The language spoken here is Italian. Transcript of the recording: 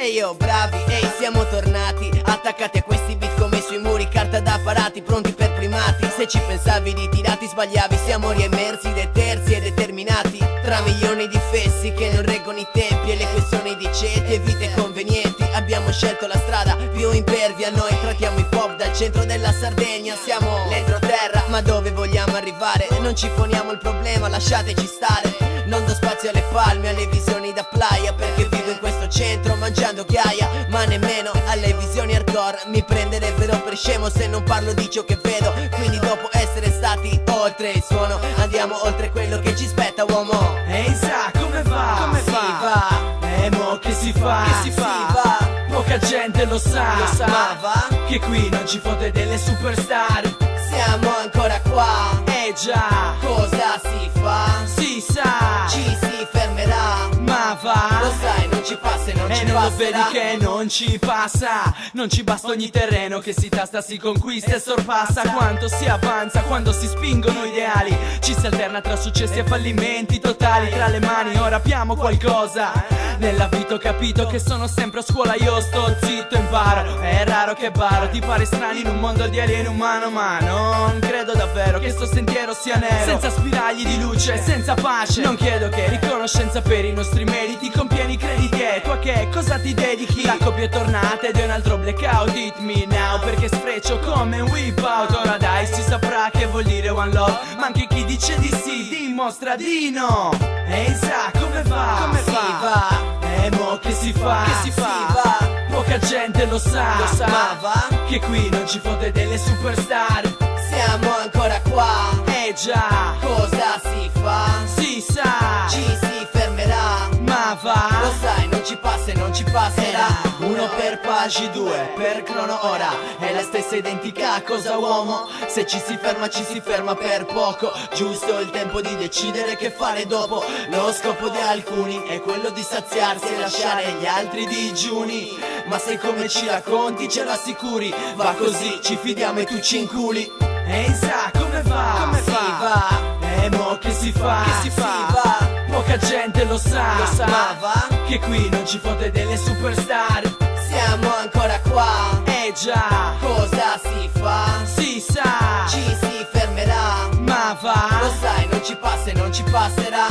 E io bravi, ehi siamo tornati, attaccati a questi beat come sui muri, carta da parati, pronti per primati. Se ci pensavi di tirati sbagliavi, siamo riemersi, detersi e determinati. Tra milioni di fessi che non reggono i tempi e le questioni di ceti e vite convenienti, abbiamo scelto la strada più impervia. Noi trattiamo hip hop dal centro della Sardegna, siamo l'entroterra, ma dove vogliamo arrivare? Non ci poniamo il problema, lasciateci stare. Non do spazio alle palme, alle visioni da playa, perché vivo in questo centro mangiando ghiaia. Ma nemmeno alle visioni hardcore, mi prenderebbero per scemo se non parlo di ciò che vedo. Quindi dopo essere stati oltre il suono, andiamo oltre quello che ci spetta, uomo. Ehi sa, come va? Come va? Mo che si fa? Che si fa? Poca gente lo sa, Ma va? che qui non ci fotte delle superstar. Siamo ancora qua. Già, Cosa si fa? si sa, Ci si fermerà. ma va. Lo sai, non ci passa e non E ci non lo vedi passerà. che non ci passa. Non ci basta ogni terreno che si tasta, si conquista e sorpassa. Quanto si avanza quando si spingono ideali. Ci si alterna tra successi e fallimenti totali. Tra le mani ora abbiamo qualcosa. Nella vita ho capito che sono sempre a scuola, io sto zitto, imparo. È raro che baro, ti pare strano in un mondo di alieno umano, ma non credo davvero che sto sentiero sia nero, senza spiragli di luce, senza pace. Non chiedo che riconoscenza per i nostri meriti, con pieni crediti. E tu a che cosa ti dedichi? La coppia è tornata ed è un altro blackout. Hit me now, perché sfreccio come un whip out. Ora dai, si saprà che vuol dire one love, ma anche chi dice di sì dimostra di no. Ehi sa, come va? Come va? Mo che si fa? Che si fa? Poca gente lo sa, Ma va? che qui non ci fotte delle superstar. Siamo ancora qua. Già, Cosa si fa? si sa, Ci si fermerà. ma va. Lo sai, non ci passa e non ci passerà. Uno per pagi, due per crono ora. È la stessa identica cosa, uomo. Se ci si ferma per poco. Giusto il tempo di decidere che fare dopo. Lo scopo di alcuni è quello di saziarsi e lasciare gli altri digiuni. Ma se come ci racconti ce l'assicuri, va così, ci fidiamo e tu ci inculi. Ehi sa, come va? Come va? Mo che si fa? Che si fa? Poca gente lo sa, Ma va? che qui non ci fotte delle superstar. Siamo ancora qua. Già, Cosa si fa? si sa, Ci si fermerà. ma va. Lo sai, non ci passa e non ci passerà.